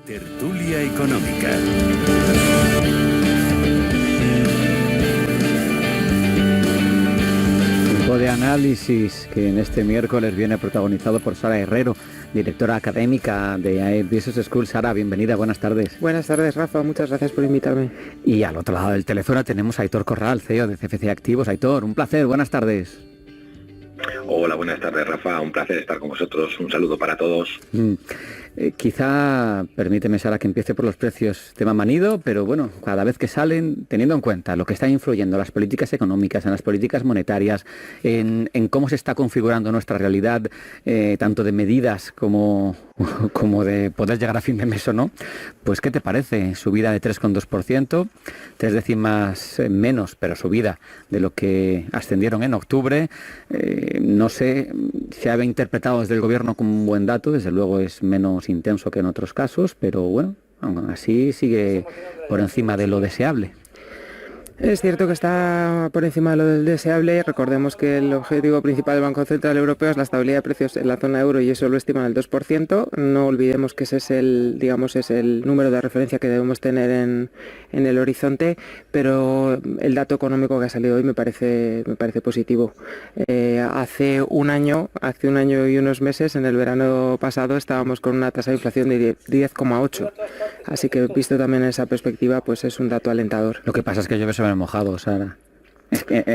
Tertulia Económica. Tiempo de análisis que en este miércoles viene protagonizado por Sara Herrero, directora académica de Business School. Sara, bienvenida, buenas tardes. Buenas tardes, Rafa, muchas gracias por invitarme. Y al otro lado del teléfono tenemos a Aitor Corral, CEO de CFC Activos. Aitor, un placer, buenas tardes. Hola, buenas tardes, Rafa, un placer estar con vosotros, un saludo para todos. Quizá, permíteme, Sara, que empiece por los precios. Tema manido, pero bueno, cada vez que salen, teniendo en cuenta lo que está influyendo en las políticas económicas, en las políticas monetarias, en cómo se está configurando nuestra realidad, tanto de medidas como de poder llegar a fin de mes o no, pues ¿qué te parece? Subida de 3,2%, 3 décimas menos, pero subida de lo que ascendieron en octubre. No sé, se había interpretado desde el gobierno como un buen dato, desde luego es menos intenso que en otros casos, pero bueno, aún así sigue por encima de lo deseable. Es cierto que está por encima de lo del deseable. Recordemos que el objetivo principal del Banco Central Europeo es la estabilidad de precios en la zona euro y eso lo estiman al 2%. No olvidemos que ese es el número de referencia que debemos tener en el horizonte, pero el dato económico que ha salido hoy me parece positivo. Hace un año y unos meses, en el verano pasado, estábamos con una tasa de inflación de 10,8. Así que visto también en esa perspectiva, pues es un dato alentador. Lo que pasa es que llueve sobre mojado, Sara.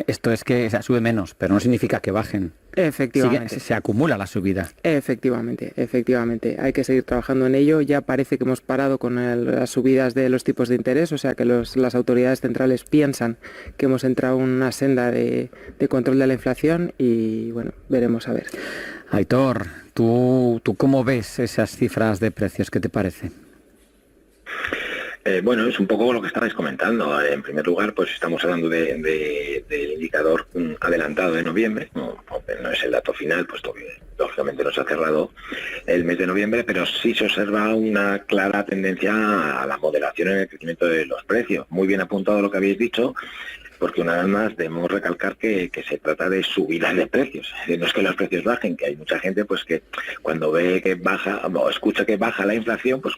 Esto es que sube menos, pero no significa que bajen. Efectivamente. Se acumula la subida. Efectivamente. Hay que seguir trabajando en ello. Ya parece que hemos parado con las subidas de los tipos de interés, o sea que las autoridades centrales piensan que hemos entrado en una senda de control de la inflación y bueno, veremos a ver. Aitor, ¿tú cómo ves esas cifras de precios? ¿Qué te parece? Bueno, es un poco lo que estabais comentando. En primer lugar, pues estamos hablando del indicador adelantado de noviembre. No es el dato final, puesto que lógicamente no se ha cerrado el mes de noviembre, pero sí se observa una clara tendencia a la moderación en el crecimiento de los precios. Muy bien apuntado lo que habéis dicho, porque una vez más debemos recalcar que se trata de subidas de precios. No es que los precios bajen, que hay mucha gente pues que cuando ve que baja o escucha que baja la inflación, pues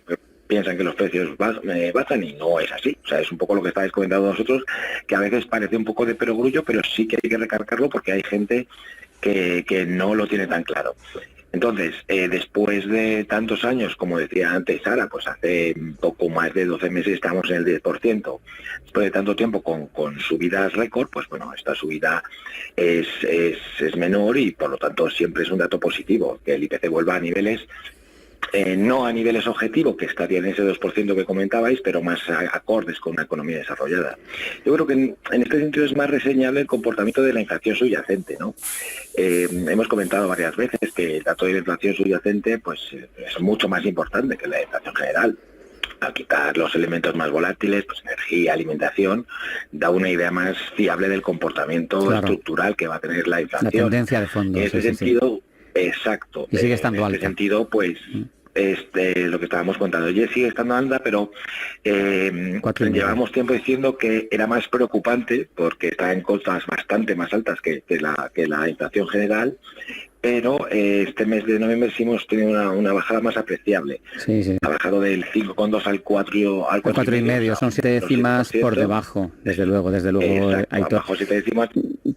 piensan que los precios bajan y no es así. O sea, es un poco lo que estáis comentando vosotros, que a veces parece un poco de perogrullo, pero sí que hay que recalcarlo porque hay gente que no lo tiene tan claro. Entonces, después de tantos años, como decía antes Sara, pues hace poco más de 12 meses estamos en el 10%. Después de tanto tiempo con subidas récord, pues bueno, esta subida es menor y por lo tanto siempre es un dato positivo, que el IPC vuelva a niveles no a niveles objetivos, que estarían en ese 2% que comentabais, pero más acordes con una economía desarrollada. Yo creo que en este sentido es más reseñable el comportamiento de la inflación subyacente, ¿no? Hemos comentado varias veces que el dato de la inflación subyacente pues es mucho más importante que la inflación general. Al quitar los elementos más volátiles, pues energía, alimentación, da una idea más fiable del comportamiento estructural que va a tener la inflación. La tendencia de fondo. En ese sentido, exacto. Y sigue estando alta. En ese sentido, pues lo que estábamos contando. Ya sigue estando alta, pero llevamos tiempo diciendo que era más preocupante porque está en cotas bastante más altas que la inflación general, pero este mes de noviembre sí hemos tenido una bajada más apreciable. Sí. Ha bajado del 5,2 al 4,5. Son 7 décimas por debajo, desde luego. Exacto, bajo 7 décimas.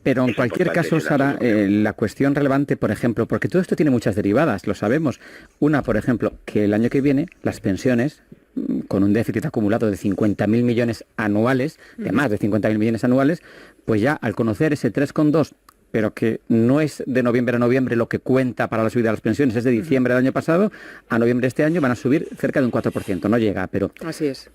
Pero en cualquier caso, Sara, la cuestión relevante, por ejemplo, porque todo esto tiene muchas derivadas, lo sabemos. Una, por ejemplo, que el año que viene las pensiones, con un déficit acumulado de 50.000 millones anuales, de más de 50.000 millones anuales, pues ya al conocer ese 3,2, pero que no es de noviembre a noviembre lo que cuenta para la subida de las pensiones, es de diciembre del año pasado a noviembre de este año, van a subir cerca de un 4%, no llega, pero... Así es.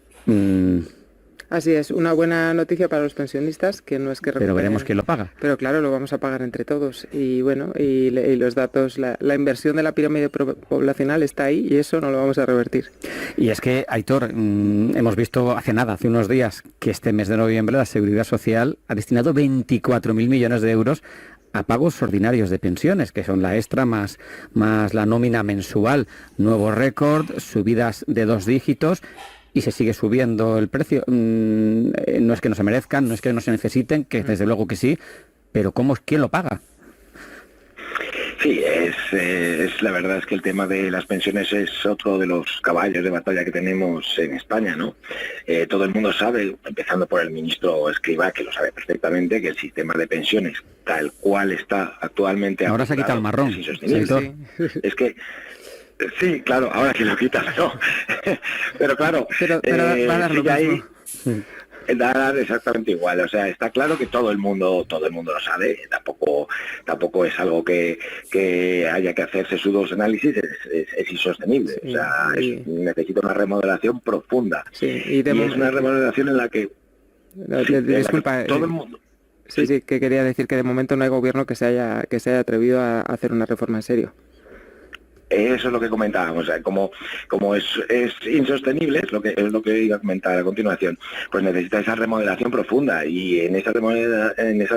Así es, una buena noticia para los pensionistas, que no es que recuperen, pero veremos quién lo paga. Pero claro, lo vamos a pagar entre todos. Y bueno, y los datos, la inversión de la pirámide poblacional está ahí y eso no lo vamos a revertir. Y es que, Aitor, hemos visto hace unos días, que este mes de noviembre la Seguridad Social ha destinado 24.000 millones de euros a pagos ordinarios de pensiones, que son la extra más la nómina mensual. Nuevo récord, subidas de 2 dígitos... y se sigue subiendo el precio. No es que no se merezcan, no es que no se necesiten, que desde luego que sí, pero ¿quién lo paga? Sí, la verdad es que el tema de las pensiones es otro de los caballos de batalla que tenemos en España, ¿no? Todo el mundo sabe, empezando por el ministro Escrivá, que lo sabe perfectamente, que el sistema de pensiones tal cual está actualmente Ahora se ha quitado el marrón. es insostenible. Sí. Es que sí, claro, ahora que lo quitas, ¿no? Pero claro, Pero va a dar lo sigue ahí. mismo. Da exactamente igual, o sea, está claro que todo el mundo lo sabe, tampoco es algo que haya que hacerse sus análisis, es insostenible, Sí, o sea, necesita una remodelación profunda. Sí, Y es una remodelación en la que disculpa, todo el mundo. sí, que quería decir que de momento no hay gobierno que se haya atrevido a hacer una reforma en serio. Eso es lo que comentábamos, o sea, como es insostenible, es lo que iba a comentar a continuación, pues necesita esa remodelación profunda, y en esa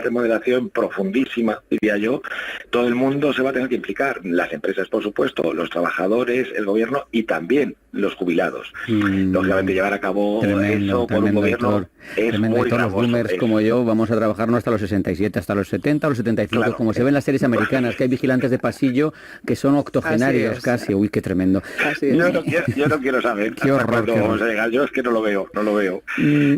remodelación profundísima, diría yo, todo el mundo se va a tener que implicar, las empresas por supuesto, los trabajadores, el gobierno y también los jubilados. Lógicamente llevar a cabo eso por un gobierno es muy todos los boomers como yo vamos a trabajar no hasta los 67, hasta los 70 o los 75, claro, como se ve en las series americanas, que hay vigilantes de pasillo que son octogenarios casi. Uy, qué tremendo. Yo no quiero saber qué horror, qué horror. vamos a llegar. Yo es que no lo veo.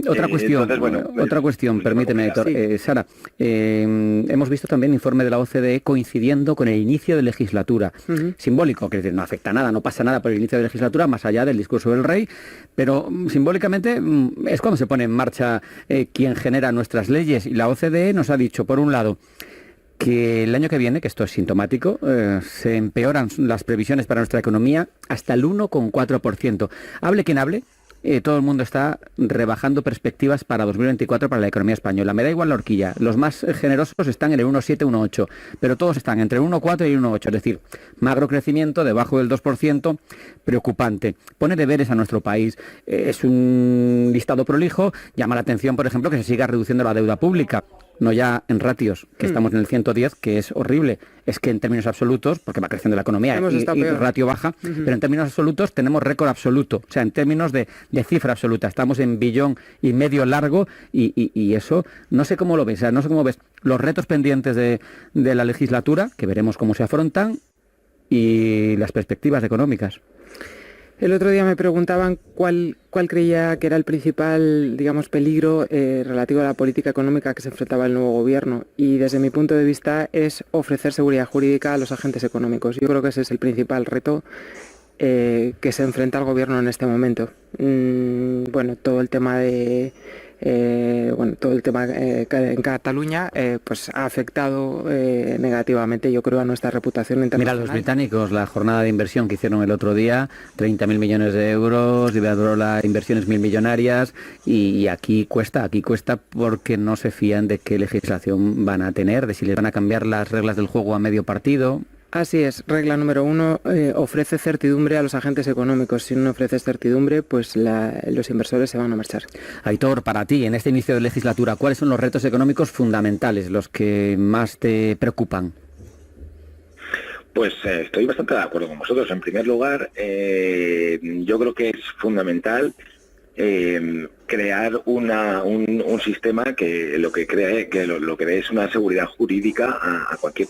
Otra cuestión, entonces, bueno, otra cuestión, permíteme, Héctor. Sara, hemos visto también informe de la OCDE coincidiendo con el inicio de legislatura. Simbólico, que es decir, no afecta nada, no pasa nada por el inicio de legislatura, más allá del discurso del rey, pero simbólicamente es cuando se pone en marcha quien genera nuestras leyes, y la OCDE nos ha dicho, por un lado, que el año que viene, que esto es sintomático, se empeoran las previsiones para nuestra economía hasta el 1,4%. Hable quien hable, todo el mundo está rebajando perspectivas para 2024 para la economía española. Me da igual la horquilla. Los más generosos están en el 1,7, 1,8, pero todos están entre el 1,4 y el 1,8, es decir, magro crecimiento, debajo del 2%, preocupante. Pone deberes a nuestro país. Es un listado prolijo. Llama la atención, por ejemplo, que se siga reduciendo la deuda pública. No ya en ratios, que estamos en el 110, que es horrible. Es que en términos absolutos, porque va creciendo la economía y ratio baja, pero en términos absolutos tenemos récord absoluto. O sea, en términos de cifra absoluta, estamos en 1,5 billones largo, y eso, no sé cómo lo ves, o sea, no sé cómo ves los retos pendientes de la legislatura, que veremos cómo se afrontan, y las perspectivas económicas. El otro día me preguntaban cuál creía que era el principal, digamos, peligro relativo a la política económica que se enfrentaba el nuevo gobierno, y desde mi punto de vista es ofrecer seguridad jurídica a los agentes económicos. Yo creo que ese es el principal reto que se enfrenta el gobierno en este momento. Todo el tema en Cataluña pues ha afectado negativamente, yo creo, a nuestra reputación internacional. Mira, los británicos, la jornada de inversión que hicieron el otro día, 30.000 millones de euros, Iberdrola, inversiones 1.000 millonarias, y aquí cuesta porque no se fían de qué legislación van a tener, de si les van a cambiar las reglas del juego a medio partido. Así es, regla número 1, ofrece certidumbre a los agentes económicos. Si no ofreces certidumbre, pues los inversores se van a marchar. Aitor, para ti, en este inicio de legislatura, ¿cuáles son los retos económicos fundamentales, los que más te preocupan? Pues estoy bastante de acuerdo con vosotros. En primer lugar, yo creo que es fundamental crear un sistema que lo que cree es una seguridad jurídica a cualquier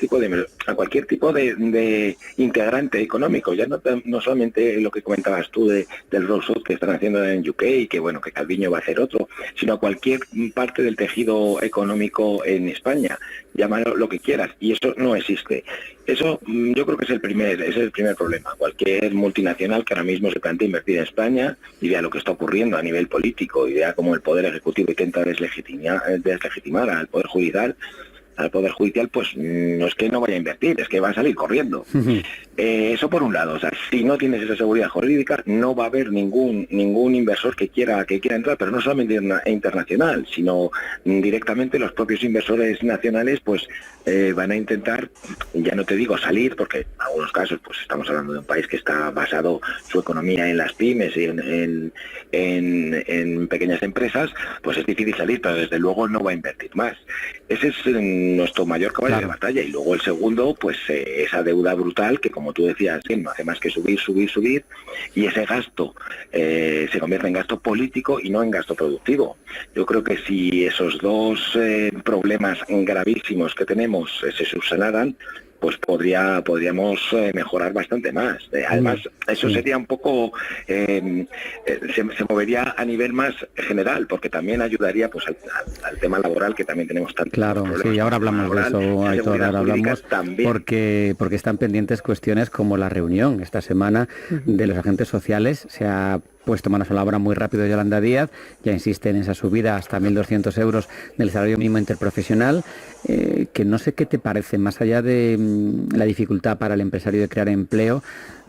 tipo de integrante económico, ya no solamente lo que comentabas tú del rollout que están haciendo en UK, y que bueno, que Calviño va a hacer otro, sino a cualquier parte del tejido económico en España, llámalo lo que quieras, y eso no existe. Eso yo creo que es el primer problema. Cualquier multinacional que ahora mismo se plantea invertir en España y vea lo que está ocurriendo a nivel político, y vea cómo el Poder Ejecutivo intenta deslegitimar al Poder Judicial, pues no es que no vaya a invertir, es que va a salir corriendo. Eso por un lado, o sea, si no tienes esa seguridad jurídica, no va a haber ningún inversor que quiera entrar, pero no solamente internacional, sino directamente los propios inversores nacionales, pues van a intentar, ya no te digo salir, porque en algunos casos pues estamos hablando de un país que está basado su economía en las pymes y en pequeñas empresas, pues es difícil salir, pero desde luego no va a invertir más. Ese es nuestro mayor caballo de batalla. Y luego el segundo, pues esa deuda brutal que, como tú decías, no hace más que subir, y ese gasto se convierte en gasto político y no en gasto productivo. Yo creo que si esos dos problemas gravísimos que tenemos se subsanaran, pues podríamos mejorar bastante más. Además, eso sería un poco, se movería a nivel más general, porque también ayudaría pues al tema laboral, que también tenemos tantos problemas. Sí, ahora hablamos de eso, Aitor, ahora hablamos porque están pendientes cuestiones como la reunión esta semana de los agentes sociales. Se ha puesto manos a la obra muy rápido Yolanda Díaz, ya insiste en esa subida hasta 1.200 euros del salario mínimo interprofesional, que no sé qué te parece, más allá de la dificultad para el empresario de crear empleo.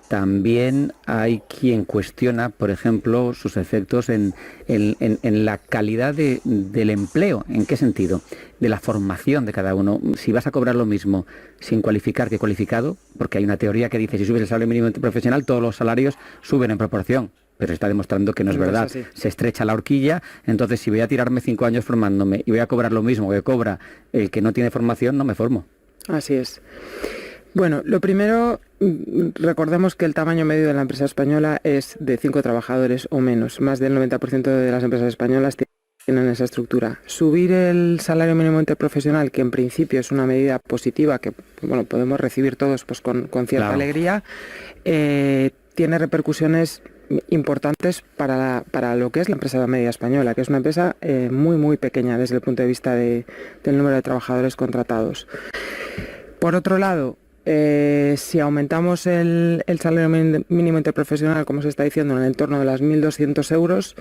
También hay quien cuestiona, por ejemplo, sus efectos en la calidad del empleo. ¿En qué sentido? De la formación de cada uno. Si vas a cobrar lo mismo sin cualificar que cualificado, porque hay una teoría que dice si subes el salario mínimo interprofesional, todos los salarios suben en proporción. Pero está demostrando que no es verdad. Se estrecha la horquilla, entonces si voy a tirarme 5 años formándome y voy a cobrar lo mismo que cobra el que no tiene formación, no me formo. Así es. Bueno, lo primero, recordemos que el tamaño medio de la empresa española es de 5 trabajadores o menos. Más del 90% de las empresas españolas tienen esa estructura. Subir el salario mínimo interprofesional, que en principio es una medida positiva que podemos recibir todos pues con cierta alegría, tiene repercusiones importantes para lo que es la empresa media española, que es una empresa muy muy pequeña desde el punto de vista del número de trabajadores contratados. Por otro lado, si aumentamos el salario mínimo interprofesional, como se está diciendo, en el entorno de las 1.200 euros,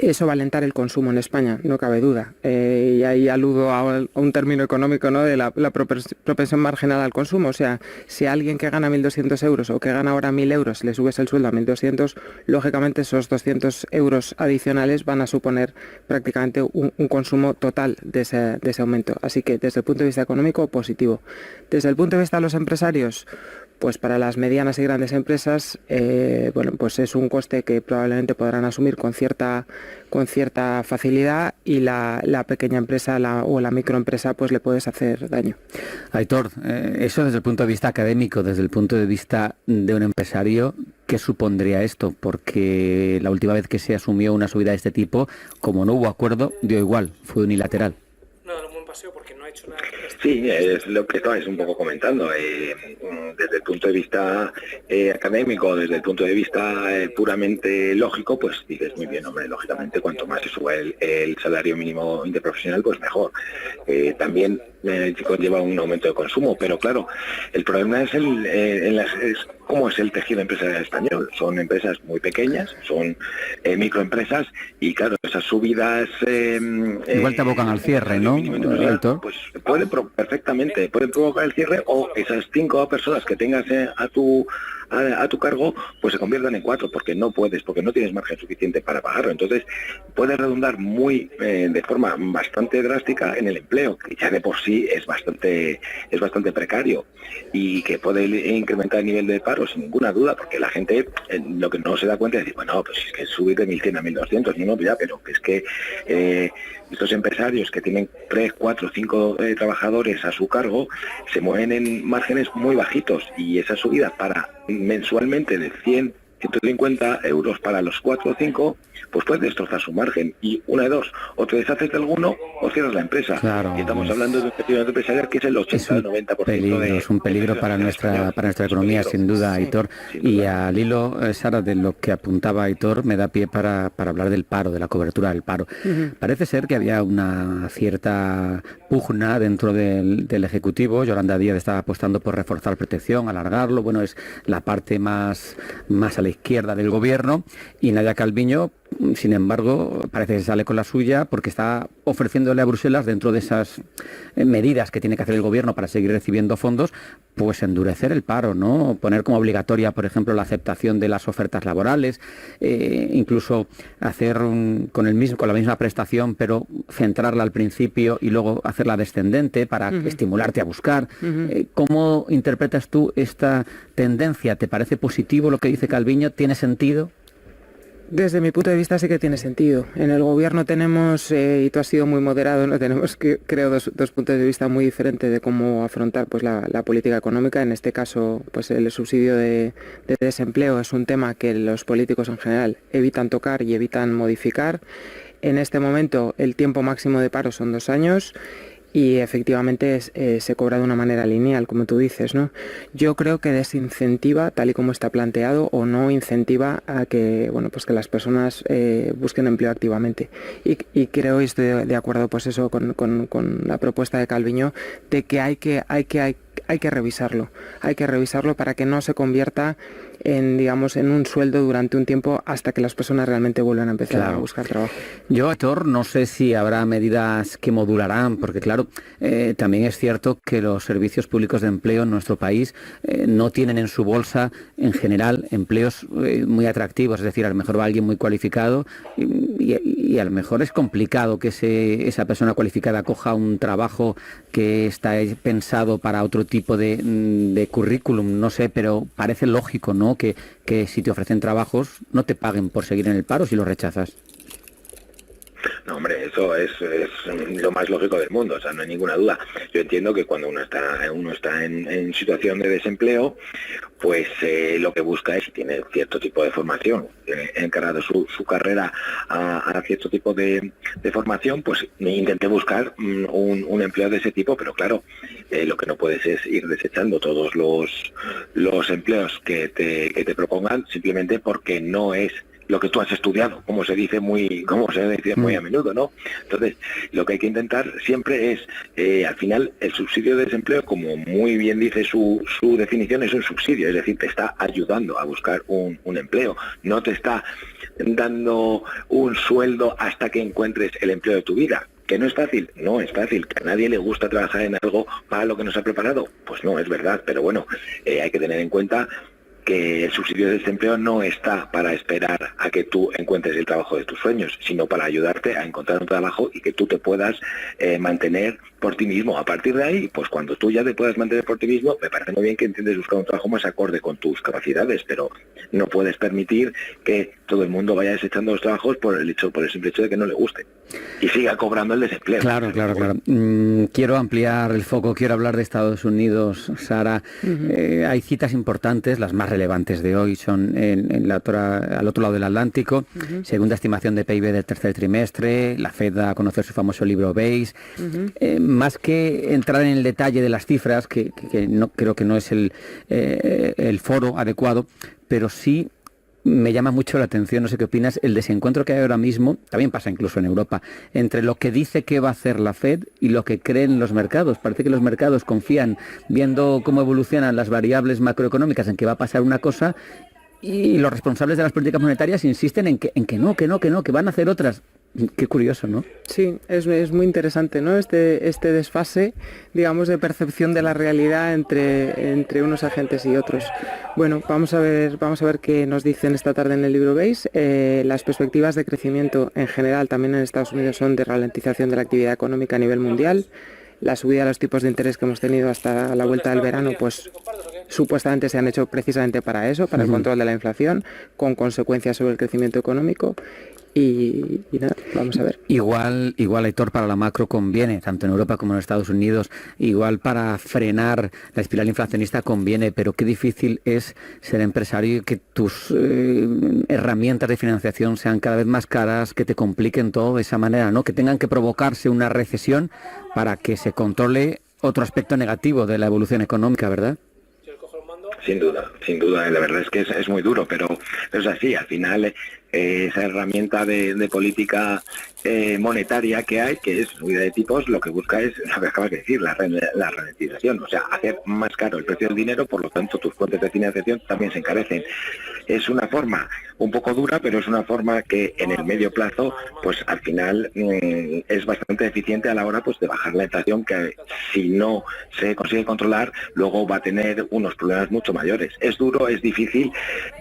eso va a alentar el consumo en España, no cabe duda. Y ahí aludo a un término económico, ¿no?, de la propensión marginal al consumo. O sea, si a alguien que gana 1.200 euros o que gana ahora 1.000 euros le subes el sueldo a 1.200, lógicamente esos 200 euros adicionales van a suponer prácticamente un consumo total de ese aumento. Así que desde el punto de vista económico, positivo. Desde el punto de vista de los empresarios, pues para las medianas y grandes empresas, pues es un coste que probablemente podrán asumir con cierta facilidad, y la pequeña empresa o la microempresa pues le puedes hacer daño. Aitor, eso desde el punto de vista académico, desde el punto de vista de un empresario, ¿qué supondría esto? Porque la última vez que se asumió una subida de este tipo, como no hubo acuerdo, dio igual, fue unilateral. Porque no ha hecho nada. Sí, es lo que estabais un poco comentando. Desde el punto de vista académico, desde el punto de vista puramente lógico, pues dices muy bien, hombre, lógicamente cuanto más se suba el salario mínimo interprofesional, pues mejor. También conlleva un aumento de consumo, pero claro, el problema es cómo es el tejido empresarial español. Son empresas muy pequeñas, son microempresas, y claro, esas subidas... igual te abocan al cierre, ¿no? Pues pueden provocar el cierre, o esas 5 personas que tengas a tu cargo pues se conviertan en 4, porque no tienes margen suficiente para pagarlo. Entonces puede redundar de forma bastante drástica en el empleo, que ya de por sí es bastante precario, y que puede incrementar el nivel de paro sin ninguna duda, porque la gente lo que no se da cuenta es decir, bueno, pues es que subir de 1.100 a 1.200, no, ya, pero es que estos empresarios que tienen 3, 4, 5 trabajadores a su cargo se mueven en márgenes muy bajitos, y esa subida para mensualmente de 150 euros para los 4 o 5, pues puedes destrozar su margen, y una de dos, o te deshaces de alguno o cierras la empresa. Claro, y estamos hablando de un tejido empresarial que es el 80 al 90%. Es un peligro para nuestra economía, sin duda, Aitor. Y al hilo, Sara, de lo que apuntaba Aitor, me da pie para hablar del paro, de la cobertura del paro. Parece ser que había una cierta pugna dentro del Ejecutivo. Yolanda Díaz estaba apostando por reforzar protección, alargarlo. Bueno, es la parte más a la izquierda del gobierno, y Nadia Calviño, sin embargo, parece que sale con la suya, porque está ofreciéndole a Bruselas, dentro de esas medidas que tiene que hacer el gobierno para seguir recibiendo fondos, pues endurecer el paro, ¿no? Poner como obligatoria, por ejemplo, la aceptación de las ofertas laborales, incluso hacer con la misma prestación, pero centrarla al principio y luego hacerla descendente para estimularte a buscar. ¿Cómo interpretas tú esta tendencia? ¿Te parece positivo lo que dice Calviño? ¿Tiene sentido? Desde mi punto de vista sí que tiene sentido. En el gobierno tenemos, y tú has sido muy moderado, ¿no? Tenemos, creo, dos puntos de vista muy diferentes de cómo afrontar pues la política económica. En este caso, pues el subsidio de desempleo es un tema que los políticos en general evitan tocar y evitan modificar. En este momento el tiempo máximo de paro son 2 años, y efectivamente se cobra de una manera lineal, como tú dices, ¿no? Yo creo que desincentiva, tal y como está planteado, o no incentiva a que, bueno, pues que las personas busquen empleo activamente. Y creo, y estoy de acuerdo, pues eso, con la propuesta de Calviño, de que hay que revisarlo. Hay que revisarlo para que no se convierta en un sueldo durante un tiempo hasta que las personas realmente vuelvan a empezar a buscar trabajo. Yo, Héctor, no sé si habrá medidas que modularán, porque claro, también es cierto que los servicios públicos de empleo en nuestro país no tienen en su bolsa, en general, empleos muy atractivos, es decir, a lo mejor va alguien muy cualificado y a lo mejor es complicado que esa persona cualificada coja un trabajo que está pensado para otro tipo de currículum, no sé, pero parece lógico, ¿no? Que si te ofrecen trabajos no te paguen por seguir en el paro si lo rechazas. No, hombre, eso es lo más lógico del mundo, o sea, no hay ninguna duda. Yo entiendo que cuando uno está en situación de desempleo, pues lo que busca es, si tiene cierto tipo de formación, encarado su carrera a cierto tipo de formación, pues intente buscar un empleo de ese tipo, pero claro, lo que no puedes es ir desechando todos los empleos que te propongan simplemente porque no es lo que tú has estudiado, como se dice muy a menudo, ¿no? Entonces, lo que hay que intentar siempre es, al final, el subsidio de desempleo, como muy bien dice su definición, es un subsidio, es decir, te está ayudando a buscar un empleo, no te está dando un sueldo hasta que encuentres el empleo de tu vida. ¿Que no es fácil? No es fácil. ¿Que a nadie le gusta trabajar en algo para lo que nos ha preparado? Pues no, es verdad, pero bueno, hay que tener en cuenta que el subsidio de desempleo no está para esperar a que tú encuentres el trabajo de tus sueños, sino para ayudarte a encontrar un trabajo y que tú te puedas mantener por ti mismo. A partir de ahí, pues cuando tú ya te puedas mantener por ti mismo, me parece muy bien que intentes buscar un trabajo más acorde con tus capacidades, pero no puedes permitir que todo el mundo vaya desechando los trabajos por el simple hecho de que no le guste y siga cobrando el desempleo. Claro. Quiero ampliar el foco, quiero hablar de Estados Unidos, Sara. Hay citas importantes, las más relevantes de hoy son al otro lado del Atlántico, segunda estimación de PIB del tercer trimestre, la Fed da a conocer su famoso libro Base. Más que entrar en el detalle de las cifras, que no creo que no es el foro adecuado, pero sí me llama mucho la atención, no sé qué opinas, el desencuentro que hay ahora mismo, también pasa incluso en Europa, entre lo que dice que va a hacer la Fed y lo que creen los mercados. Parece que los mercados confían, viendo cómo evolucionan las variables macroeconómicas, en que va a pasar una cosa, y los responsables de las políticas monetarias insisten en que no, que van a hacer otras. Qué curioso, ¿no? Sí, es muy interesante, ¿no? Este desfase, digamos, de percepción de la realidad entre unos agentes y otros. Bueno, vamos a ver qué nos dicen esta tarde en el libro Base. Las perspectivas de crecimiento en general también en Estados Unidos son de ralentización de la actividad económica a nivel mundial. La subida de los tipos de interés que hemos tenido hasta la vuelta del verano, pues supuestamente se han hecho precisamente para eso, para el control de la inflación, con consecuencias sobre el crecimiento económico. Y nada, vamos a ver. Igual, Héctor, para la macro conviene, tanto en Europa como en Estados Unidos, igual para frenar la espiral inflacionista conviene, pero qué difícil es ser empresario y que tus herramientas de financiación sean cada vez más caras, que te compliquen todo de esa manera, ¿no? Que tengan que provocarse una recesión para que se controle otro aspecto negativo de la evolución económica, ¿verdad? Sin duda, la verdad es que es muy duro, pero es así, al final esa herramienta de política monetaria que hay, que es subida de tipos, lo que busca es, lo que acabas de decir, la ralentización, o sea, hacer más caro el precio del dinero, por lo tanto tus fuentes de financiación también se encarecen. Es una forma un poco dura, pero es una forma que en el medio plazo, pues al final es bastante eficiente a la hora pues de bajar la inflación, que si no se consigue controlar, luego va a tener unos problemas mucho mayores. Es duro, es difícil,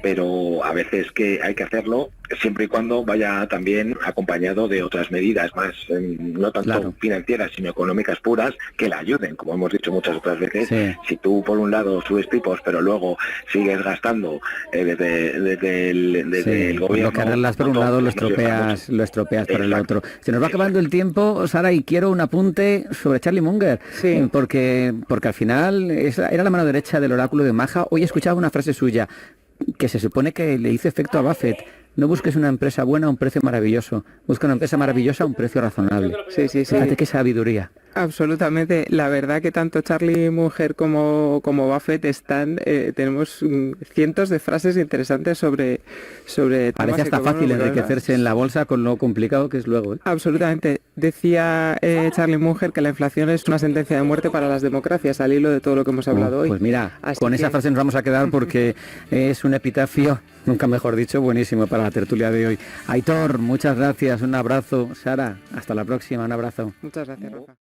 pero a veces que hay que hacerlo, siempre y cuando vaya también acompañado de otras medidas más, no tanto financieras, sino económicas puras, que la ayuden, como hemos dicho muchas otras veces. Sí. Si tú por un lado subes tipos, pero luego sigues gastando desde el gobierno... Lo que arreglas por un lado lo estropeas por el otro. Se nos va acabando el tiempo, Sara, y quiero un apunte sobre Charlie Munger, porque al final era la mano derecha del oráculo de Omaha. Hoy escuchaba una frase suya que se supone que le hizo efecto a Buffett. No busques una empresa buena a un precio maravilloso. Busca una empresa maravillosa a un precio razonable. Sí. Fíjate qué sabiduría. Absolutamente. La verdad que tanto Charlie Munger como Buffett tenemos cientos de frases interesantes sobre Parece temas hasta fácil económicos, ¿verdad? enriquecerse en la bolsa con lo complicado que es luego, ¿eh? Absolutamente. Decía Charlie Munger que la inflación es una sentencia de muerte para las democracias, al hilo de todo lo que hemos hablado hoy. Pues mira, Así con que- esa frase nos vamos a quedar porque es un epitafio, nunca mejor dicho, buenísimo para la tertulia de hoy. Aitor, muchas gracias, un abrazo. Sara, hasta la próxima, un abrazo. Muchas gracias, Rafa.